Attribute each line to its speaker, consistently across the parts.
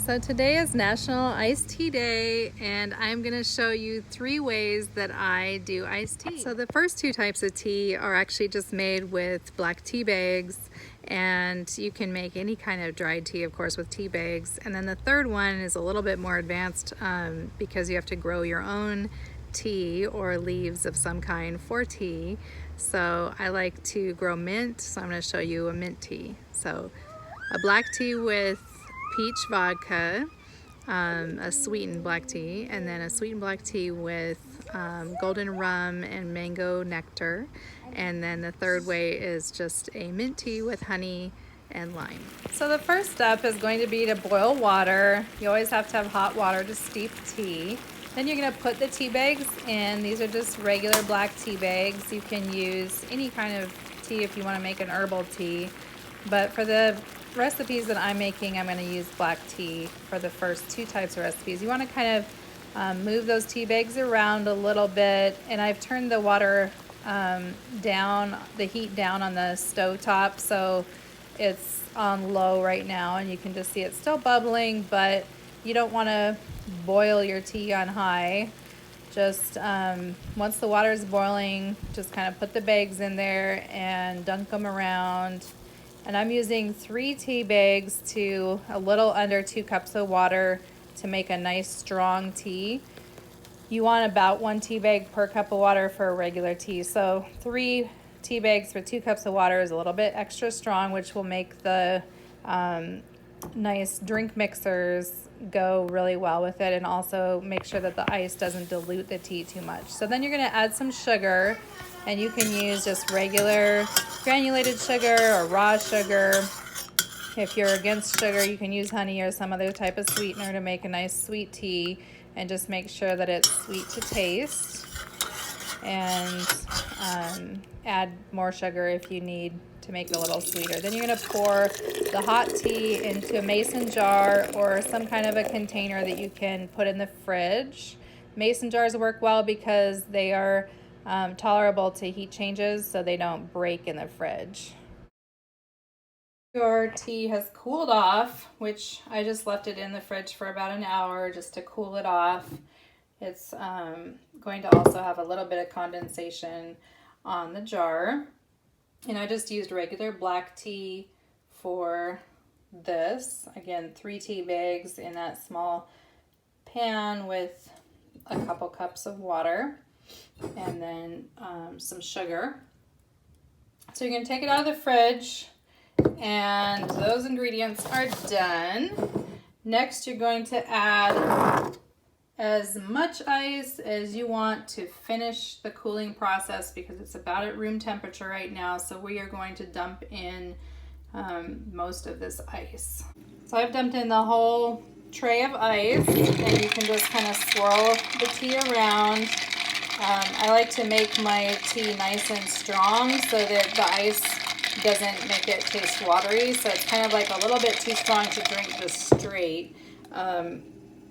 Speaker 1: So today is National Iced Tea Day, and I'm going to show you 3 ways that I do iced tea. So the first 2 types of tea are actually just made with black tea bags, and you can make any kind of dried tea, of course, with tea bags. And then the third one is a little bit more advanced because you have to grow your own tea or leaves of some kind for tea. So I like to grow mint, so I'm going to show you a mint tea. So a black tea with peach vodka, a sweetened black tea, and then a sweetened black tea with golden rum and mango nectar. And then the third way is just a mint tea with honey and lime. So the first step is going to be to boil water. You always have to have hot water to steep tea. Then you're going to put the tea bags in. These are just regular black tea bags. You can use any kind of tea if you want to make an herbal tea, but for the recipes that I'm making, I'm going to use black tea for the first 2 types of recipes. You want to kind of move those tea bags around a little bit, and I've turned the water down, the heat down on the stove top, so it's on low right now, and you can just see it's still bubbling, but you don't want to boil your tea on high. Just once the water is boiling, just kind of put the bags in there and dunk them around. And I'm using 3 tea bags to a little under 2 cups of water to make a nice strong tea. You want about 1 tea bag per cup of water for a regular tea. So 3 tea bags for 2 cups of water is a little bit extra strong, which will make the nice drink mixers go really well with it, and also make sure that the ice doesn't dilute the tea too much. So then you're going to add some sugar, and you can use just regular granulated sugar or raw sugar. If you're against sugar, you can use honey or some other type of sweetener to make a nice sweet tea, and just make sure that it's sweet to taste, and add more sugar if you need to make it a little sweeter. Then you're going to pour the hot tea into a mason jar or some kind of a container that you can put in the fridge. Mason jars work well because they are tolerable to heat changes, so they don't break in the fridge. Your tea has cooled off, which I just left it in the fridge for about an hour just to cool it off. It's going to also have a little bit of condensation on the jar. And I just used regular black tea for this. Again, 3 tea bags in that small pan with a couple cups of water, and then some sugar. So you're going to take it out of the fridge, and those ingredients are done. Next, you're going to add as much ice as you want to finish the cooling process, because it's about at room temperature right now. So we are going to dump in most of this ice. So I've dumped in the whole tray of ice, and you can just kind of swirl the tea around. I like to make my tea nice and strong so that the ice doesn't make it taste watery. So it's kind of like a little bit too strong to drink just straight.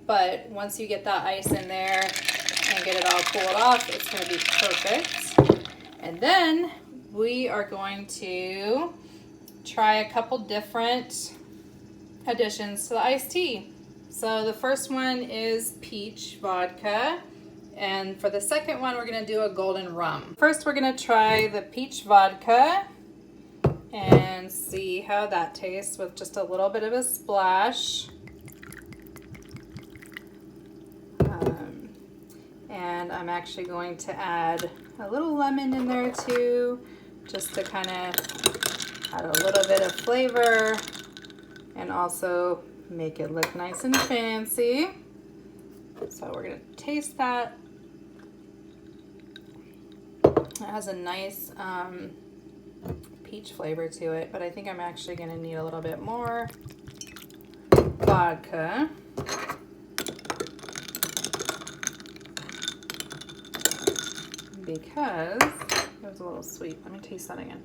Speaker 1: But once you get that ice in there and get it all cooled off, it's going to be perfect. And then we are going to try a couple different additions to the iced tea. So the first one is peach vodka. And for the second one, we're going to do a golden rum. First, we're going to try the peach vodka and see how that tastes with just a little bit of a splash. And I'm actually going to add a little lemon in there too, just to kind of add a little bit of flavor and also make it look nice and fancy. So we're going to taste that. It has a nice peach flavor to it, but I think I'm actually going to need a little bit more vodka. Because it was a little sweet. Let me taste that again.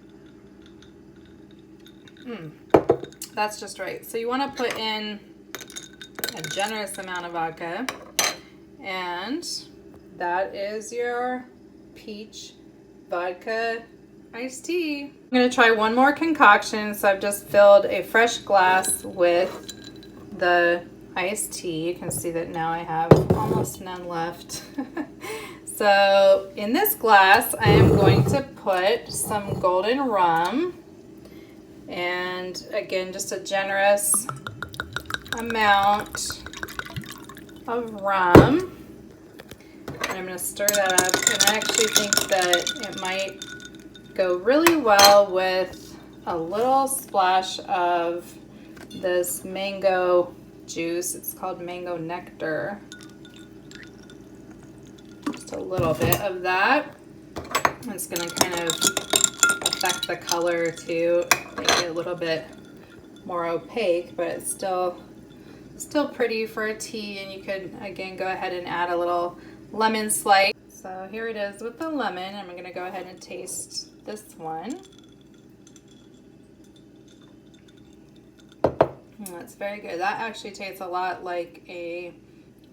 Speaker 1: That's just right. So you want to put in a generous amount of vodka, and that is your peach vodka iced tea. I'm going to try one more concoction. So I've just filled a fresh glass with the iced tea. You can see that now I have almost none left. So in this glass, I am going to put some golden rum, and again, just a generous amount of rum. And I'm going to stir that up, and I actually think that it might go really well with a little splash of this mango juice. It's called mango nectar. Just a little bit of that. It's going to kind of affect the color to make it a little bit more opaque, but it's still pretty for a tea. And you could again go ahead and add a little lemon slice. So here it is with the lemon. I'm going to go ahead and taste this one. That's very good. That actually tastes a lot like a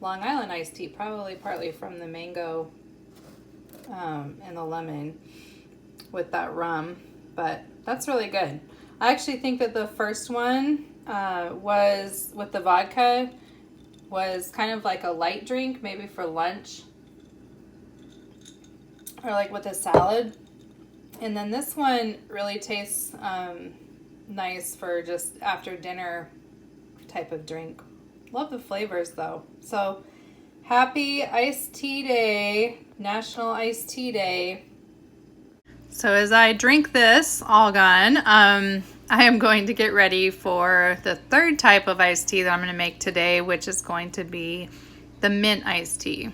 Speaker 1: Long Island iced tea, probably partly from the mango and the lemon with that rum, but that's really good. I actually think that the first one was with the vodka was kind of like a light drink, maybe for lunch or like with a salad. And then this one really tastes nice for just after dinner type of drink. Love the flavors though. So happy iced tea day, National Iced Tea Day. So as I drink this all gone, I am going to get ready for the third type of iced tea that I'm going to make today, which is going to be the mint iced tea.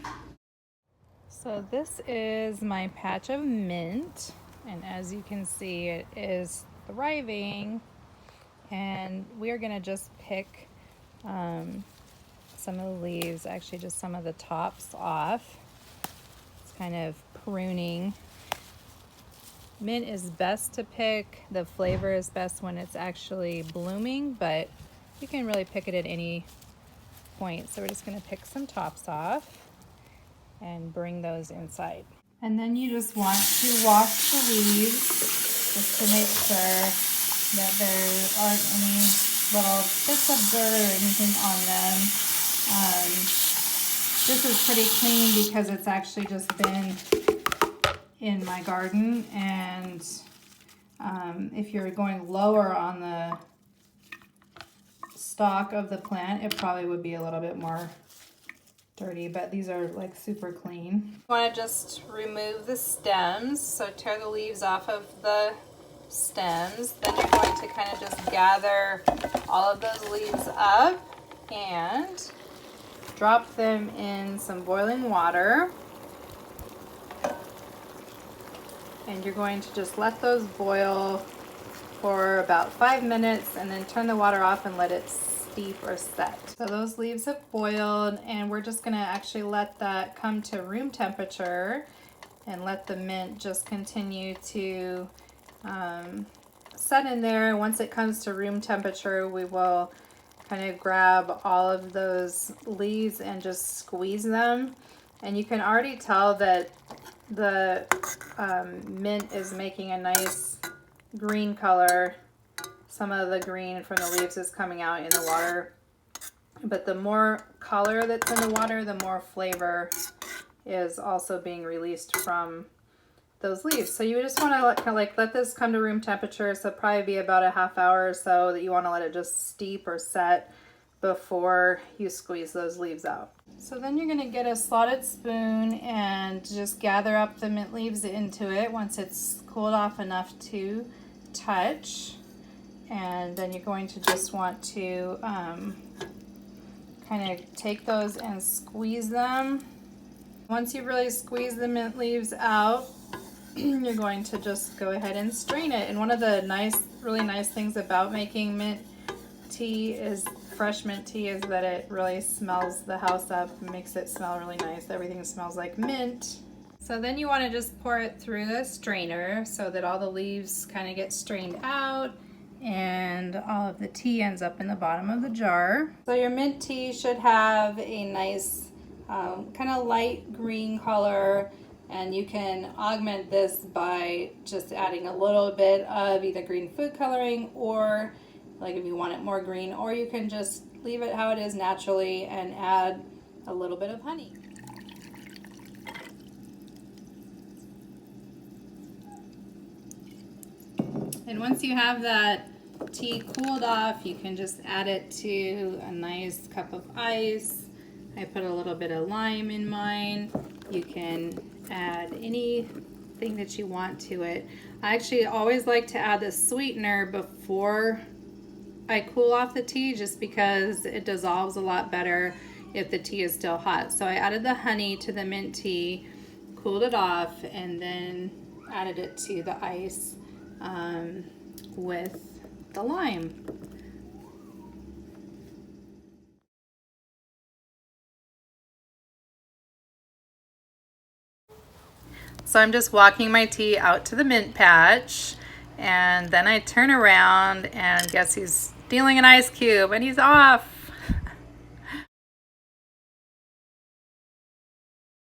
Speaker 1: So this is my patch of mint, and as you can see, it is thriving, and we're going to just pick some of the leaves, actually just some of the tops off. It's kind of pruning. Mint is best to pick. The flavor is best when it's actually blooming, but you can really pick it at any point. So we're just going to pick some tops off and bring those inside. And then you just want to wash the leaves just to make sure that there aren't any little bits of dirt or anything on them. This is pretty clean because it's actually just been in my garden, and if you're going lower on the stalk of the plant, it probably would be a little bit more dirty, but these are like super clean. You want to just remove the stems, so tear the leaves off of the stems. Then you're going to kind of just gather all of those leaves up and drop them in some boiling water. And you're going to just let those boil for about 5 minutes and then turn the water off and let it steep or set. So those leaves have boiled, and we're just going to actually let that come to room temperature and let the mint just continue to set in there. Once it comes to room temperature, we will kind of grab all of those leaves and just squeeze them. And you can already tell that the mint is making a nice green color. Some of the green from the leaves is coming out in the water, but the more color that's in the water, the more flavor is also being released from those leaves. So you just want to let this come to room temperature. So probably be about a half hour or so that you want to let it just steep or set before you squeeze those leaves out. So then you're going to get a slotted spoon and just gather up the mint leaves into it once it's cooled off enough to touch. And then you're going to just want to kind of take those and squeeze them. Once you've really squeezed the mint leaves out, you're going to just go ahead and strain it. And one of the really nice things about making mint tea is fresh mint tea is that it really smells the house up and makes it smell really nice. Everything smells like mint. So then you want to just pour it through a strainer so that all the leaves kind of get strained out and all of the tea ends up in the bottom of the jar. So your mint tea should have a nice kind of light green color, and you can augment this by just adding a little bit of either green food coloring, or like if you want it more green, or you can just leave it how it is naturally, and add a little bit of honey. And once you have that tea cooled off, you can just add it to a nice cup of ice. I put a little bit of lime in mine. You can add anything that you want to it. I actually always like to add the sweetener before I cool off the tea, just because it dissolves a lot better if the tea is still hot. So I added the honey to the mint tea, cooled it off, and then added it to the ice with the lime. So I'm just walking my tea out to the mint patch, and then I turn around and guess he's stealing an ice cube, and he's off.